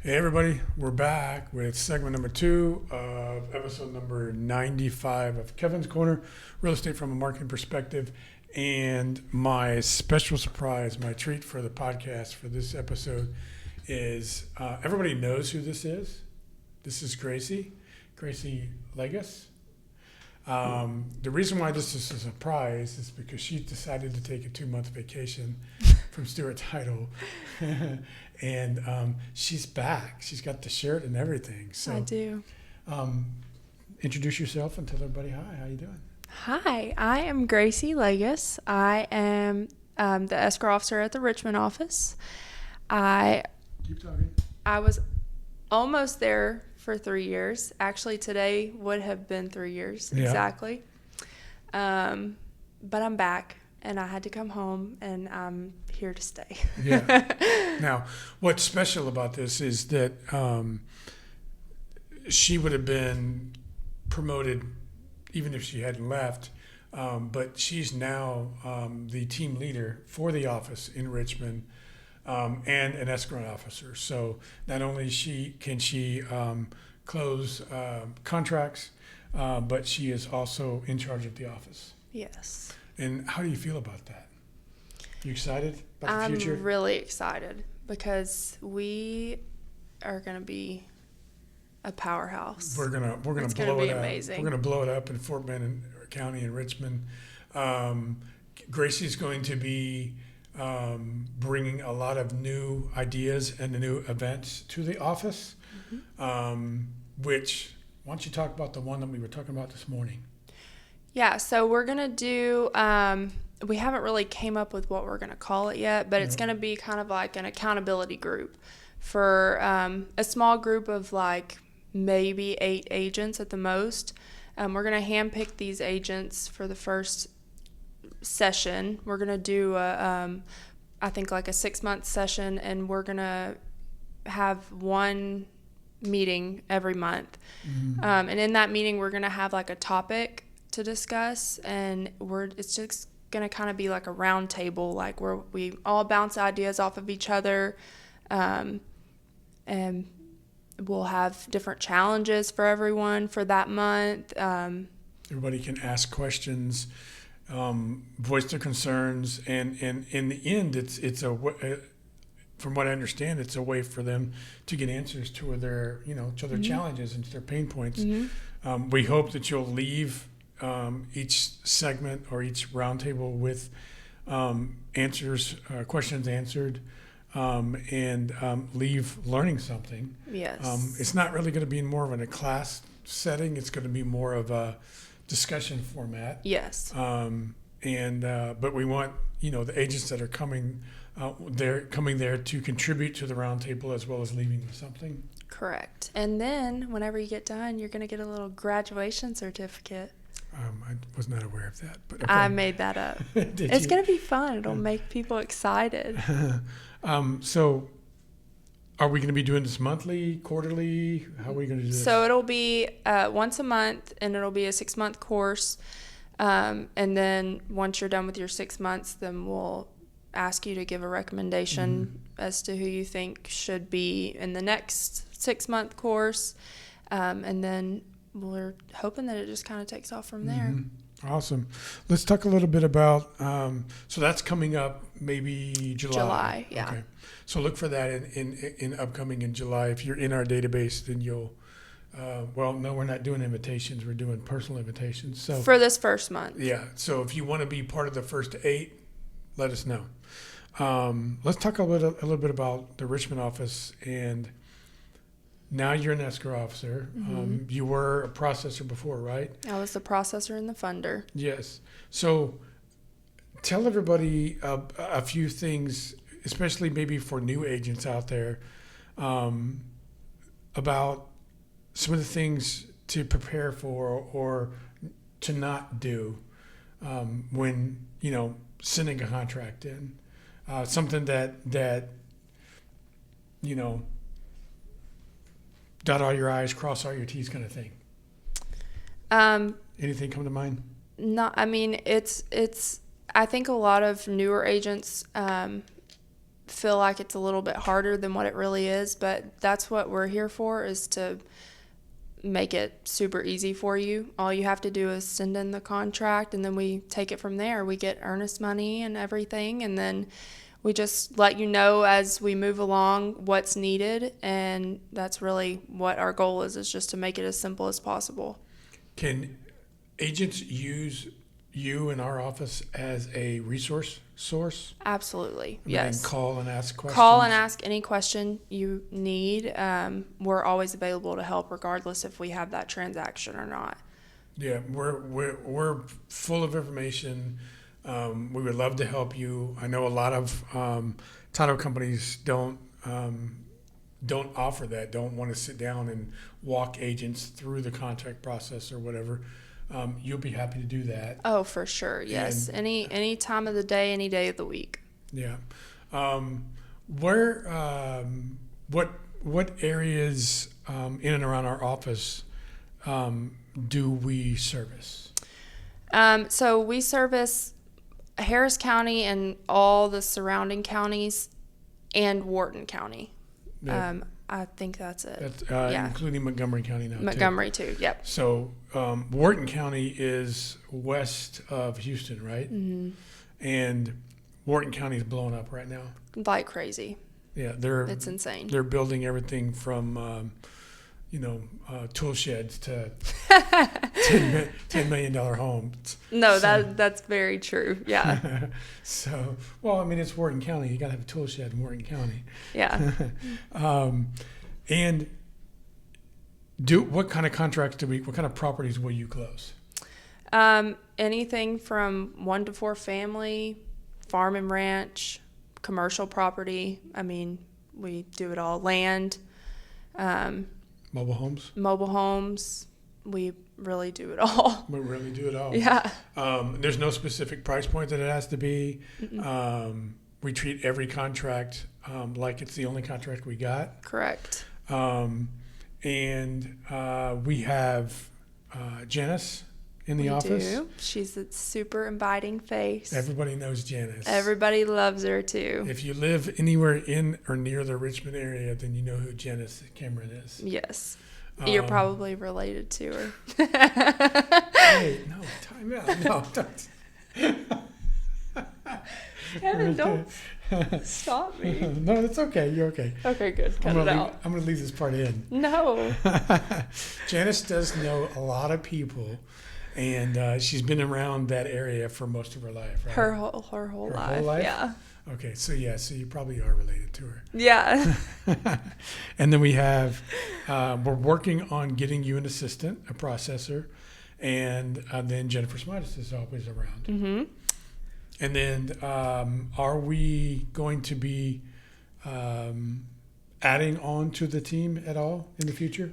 Hey everybody, we're back with segment number 2 of episode number 95 of Kevin's Corner, real estate from a marketing perspective. And my special surprise, my treat for the podcast for this episode is everybody knows who this is. This is Gracie Lagas. The reason why this is a surprise is because she decided to take a 2-month vacation from Stewart Title. And she's back. She's got the shirt and everything. So I do. Introduce yourself and tell everybody hi. How you doing? Hi, I am Gracie Lagas. I am the escrow officer at the Richmond office. Keep talking. I was almost there for 3 years. Actually, today would have been 3 years exactly. But I'm back, and I had to come home, and I'm here to stay. Yeah. Now, what's special about this is that she would have been promoted even if she hadn't left, but she's now the team leader for the office in Richmond and an escrow officer. So not only can she close contracts, but she is also in charge of the office. Yes. And how do you feel about that? You excited about the future? I'm really excited because we are going to be a powerhouse. We're gonna blow it up. Amazing. We're gonna blow it up in Fort Bend County in Richmond. Gracie's going to be bringing a lot of new ideas and new events to the office. Mm-hmm. Why don't you talk about the one that we were talking about this morning? Yeah, so we're gonna do. We haven't really came up with what we're gonna call it yet, but it's gonna be kind of like an accountability group for a small group of like maybe 8 agents at the most. We're going to handpick these agents for the first session. We're going to do, I think, like a 6-month session, and we're going to have one meeting every month. Mm-hmm. And in that meeting, we're going to have like a topic to discuss, and it's just going to kind of be like a round table, like where we all bounce ideas off of each other, and we'll have different challenges for everyone for that month. Everybody can ask questions, voice their concerns, and in the end, it's from what I understand, it's a way for them to get answers to their mm-hmm. challenges and to their pain points. Mm-hmm. We hope that you'll leave each segment or each roundtable with questions answered. And leave learning something. Yes. It's not really going to be more of a class setting. It's going to be more of a discussion format. Yes. But we want the agents that are coming there to contribute to the roundtable as well as leaving with something. Correct. And then whenever you get done, you're going to get a little graduation certificate. I was not aware of that, but okay. I made that up. It's going to be fun. It'll make people excited. So are we going to be doing this monthly, quarterly? How are we going to do this? So it'll be once a month, and it'll be a 6-month course. And then once you're done with your 6 months, then we'll ask you to give a recommendation as to who you think should be in the next 6-month course. And then we're hoping that it just kind of takes off from there. Awesome. Let's talk a little bit about, so that's coming up maybe July. Yeah. Okay. So look for that in upcoming in July. If you're in our database, then you'll, no, we're not doing invitations. We're doing personal invitations. So for this first month. Yeah. So if you want to be part of the first 8, let us know. Let's talk a little bit about the Richmond office. And now you're an escrow officer. Mm-hmm. You were a processor before, right? I was the processor and the funder. Yes. So tell everybody a few things, especially maybe for new agents out there, about some of the things to prepare for or to not do when, sending a contract in. Something that dot all your I's, cross all your T's kind of thing. Anything come to mind? No, I mean, it's. I think a lot of newer agents feel like it's a little bit harder than what it really is, but that's what we're here for, is to make it super easy for you. All you have to do is send in the contract, and then we take it from there. We get earnest money and everything, and then we just let you know as we move along what's needed, and that's really what our goal is just to make it as simple as possible. Can agents use you in our office as a resource source? Absolutely, And yes. then call and ask questions? Call and ask any question you need. We're always available to help regardless if we have that transaction or not. Yeah, we're full of information. We would love to help you. I know a lot of title companies don't offer that, don't want to sit down and walk agents through the contract process or whatever. You'll be happy to do that. Oh, for sure. Yes. And, any time of the day, any day of the week. Yeah. What areas in and around our office do we service? So we service Harris County and all the surrounding counties and Wharton County. Yeah. I think that's it. That's, yeah. Including Montgomery County now. Montgomery too. Yep. So Wharton County is west of Houston, right? Mm-hmm. And Wharton County is blowing up right now. Like crazy. Yeah, It's insane. They're building everything from tool sheds to $10 million homes. No, that's very true. Yeah. So, well, I mean, it's Wharton County. You got to have a tool shed in Wharton County. Yeah. And what kind of contracts what kind of properties will you close? Anything from 1 to 4 family, farm and ranch, commercial property. I mean, we do it all. Land, Mobile homes? mobile homes. We really do it all. We really do it all. Yeah. There's no specific price point that it has to be. We treat every contract like it's the only contract we got. Correct. And we have Janice in the office. We do. She's a super inviting face. Everybody knows Janice. Everybody loves her too. If you live anywhere in or near the Richmond area, then you know who Janice Cameron is. Yes. You're probably related to her. Hey, no, time out. No, don't. Kevin, don't stop me. No, it's okay. You're okay. Okay, good. Cut it out. I'm going to leave this part in. No. Janice does know a lot of people, and she's been around that area for most of her life, right? Her whole life. Yeah. Okay, so you probably are related to her. Yeah. And then we have, we're working on getting you an assistant, a processor, and then Jennifer Smitis is always around. Mm-hmm. And then are we going to be adding on to the team at all in the future?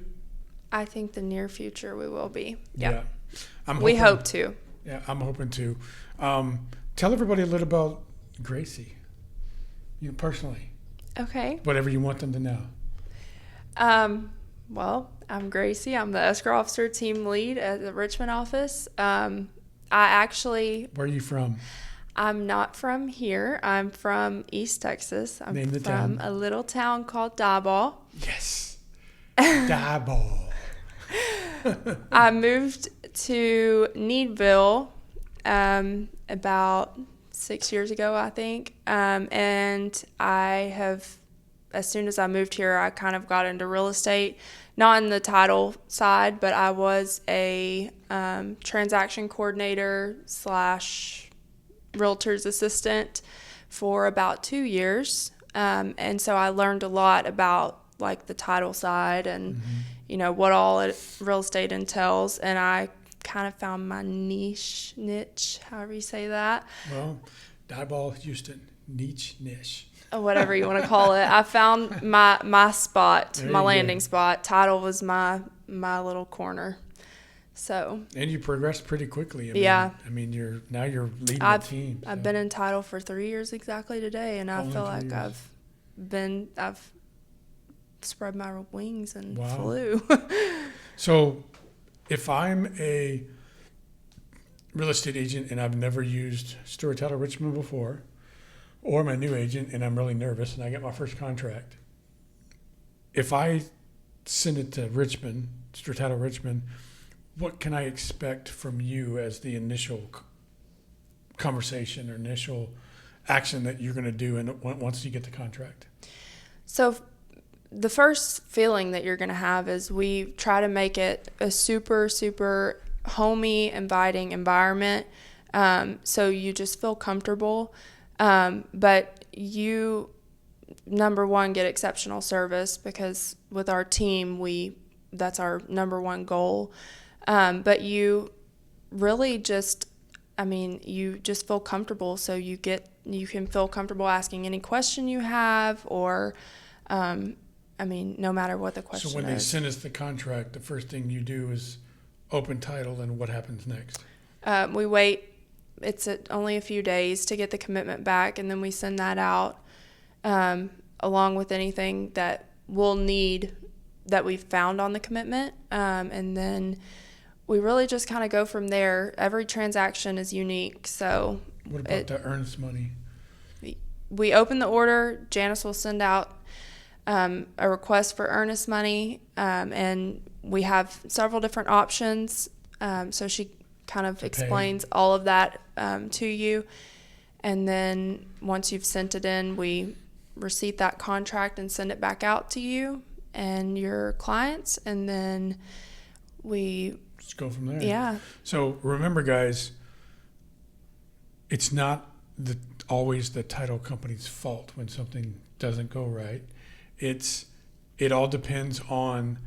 I think the near future we will be. Yeah. We hope to. Yeah, I'm hoping to. Tell everybody a little about Gracie, you personally. Okay. Whatever you want them to know. Well, I'm Gracie. I'm the escrow officer team lead at the Richmond office. Where are you from? I'm not from here. I'm from East Texas. I'm Name the from town. a little town called Diboll. Yes. Diboll. I moved to Needville about 6 years ago, I think. And as soon as I moved here, I kind of got into real estate, not in the title side, but I was a transaction coordinator / realtor's assistant for about 2 years. And so I learned a lot about like the title side and, what all real estate entails. And I kind of found my niche, however you say that. Well, Diboll, Houston, niche. Or whatever you want to call it. I found my spot, my landing spot. Title was my little corner. So. And you progressed pretty quickly. Yeah. You're leading the team. So. I've been in title for 3 years exactly today, and I feel like I've spread my wings and flew. So, if I'm a real estate agent and I've never used Stewart Title Richmond before, or my new agent, and I'm really nervous, and I get my first contract. If I send it to Richmond, Stewart Title Richmond, what can I expect from you as the initial conversation or initial action that you're going to do once you get the contract? So the first feeling that you're going to have is we try to make it a super, super homey, inviting environment. So you just feel comfortable. But you, number one, get exceptional service, because with our team, that's our number one goal. But you really just, you just feel comfortable. So you can feel comfortable asking any question you have, or, no matter what the question is. So when they send us the contract, the first thing you do is open title, and what happens next? We wait. It's only a few days to get the commitment back, and then we send that out along with anything that we'll need that we've found on the commitment. And then we really just kind of go from there. Every transaction is unique. So what about the earnest money? We open the order. Janice will send out a request for earnest money, and we have several different options. So she kind of explains all of that to you. And then once you've sent it in, we receipt that contract and send it back out to you and your clients. And then we just go from there. Yeah. So remember, guys, it's not always the title company's fault when something doesn't go right. It all depends on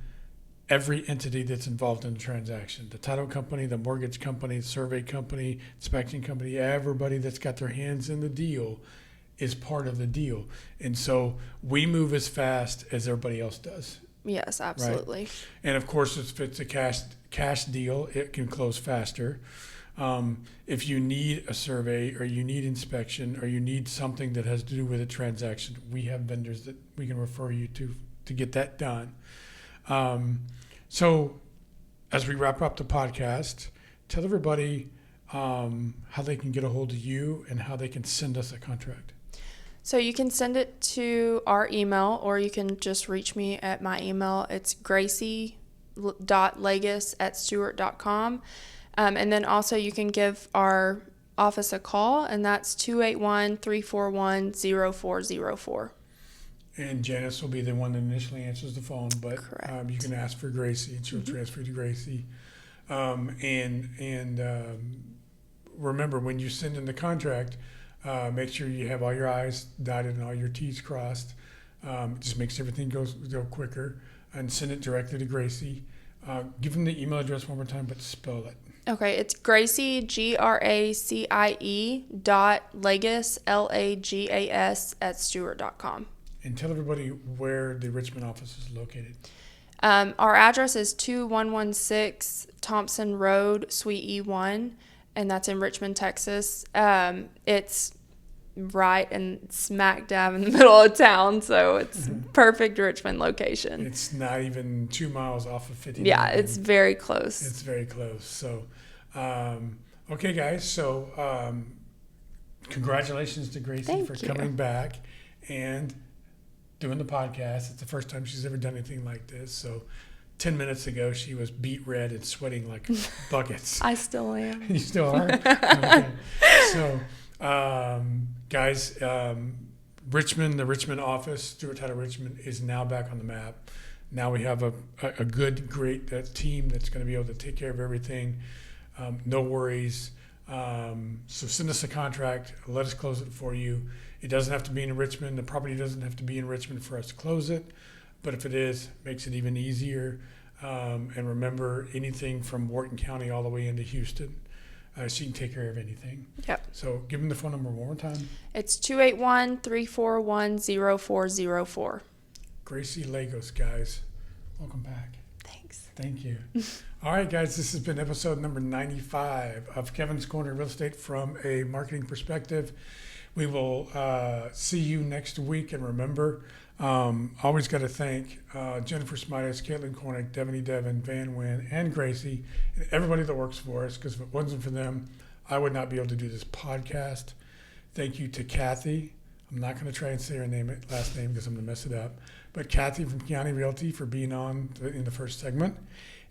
every entity that's involved in the transaction. The title company, the mortgage company, survey company, inspection company, everybody that's got their hands in the deal is part of the deal. And so we move as fast as everybody else does. Yes, absolutely. Right? And of course, if it's a cash deal, it can close faster. If you need a survey, or you need inspection, or you need something that has to do with a transaction, we have vendors that we can refer you to get that done. So as we wrap up the podcast, tell everybody how they can get a hold of you and how they can send us a contract. So you can send it to our email, or you can just reach me at my email. It's gracie.lagas@stewart.com. And then also you can give our office a call, and that's 281-341-0404. And Janice will be the one that initially answers the phone, but you can ask for Gracie, and she'll transfer you to Gracie. Remember, when you send in the contract, make sure you have all your I's dotted and all your T's crossed. It just makes everything go quicker. And send it directly to Gracie. Give them the email address one more time, but spell it. Okay, it's Gracie, GRACIE.Lagas, LAGAS @stewart.com. And tell everybody where the Richmond office is located. Our address is 2116 Thompson Road, Suite E1, and that's in Richmond, Texas. It's right and smack dab in the middle of town, so it's perfect Richmond location. It's not even 2 miles off of 59. Yeah, it's very close. It's very close. So, okay, guys. So, congratulations to Gracie for coming back and doing the podcast. It's the first time she's ever done anything like this. So 10 minutes ago, she was beet red and sweating like buckets. I still am. You still are? Okay. So, guys, Richmond, the Richmond office, Stewart Title Richmond, is now back on the map. Now we have a good, great team that's going to be able to take care of everything. No worries. So send us a contract. Let us close it for you. It doesn't have to be in Richmond. The property doesn't have to be in Richmond for us to close it. But if it is, it makes it even easier. And remember, anything from Wharton County all the way into Houston, so you can take care of anything. Yep. So give them the phone number one more time. It's 281-341-0404. Gracie Lagas, guys. Welcome back. Thanks. Thank you. All right, guys, this has been episode number 95 of Kevin's Corner Real Estate from a marketing perspective. We will see you next week. And remember, always got to thank Jennifer Smitis, Caitlin Cornick, Devaney Devon, Van Wynn, and Gracie, and everybody that works for us, because if it wasn't for them, I would not be able to do this podcast. Thank you to Kathy I'm not going to try and say her last name because I'm going to mess it up. But Kathy from County Realty for being on in the first segment.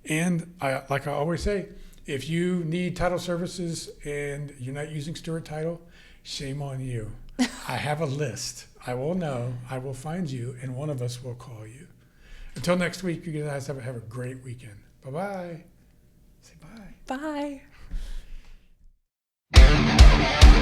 And like I always say, if you need title services and you're not using Stewart Title, shame on you. I have a list. I will know. I will find you, and one of us will call you. Until next week, you guys have a great weekend. Bye-bye. Say bye. Bye.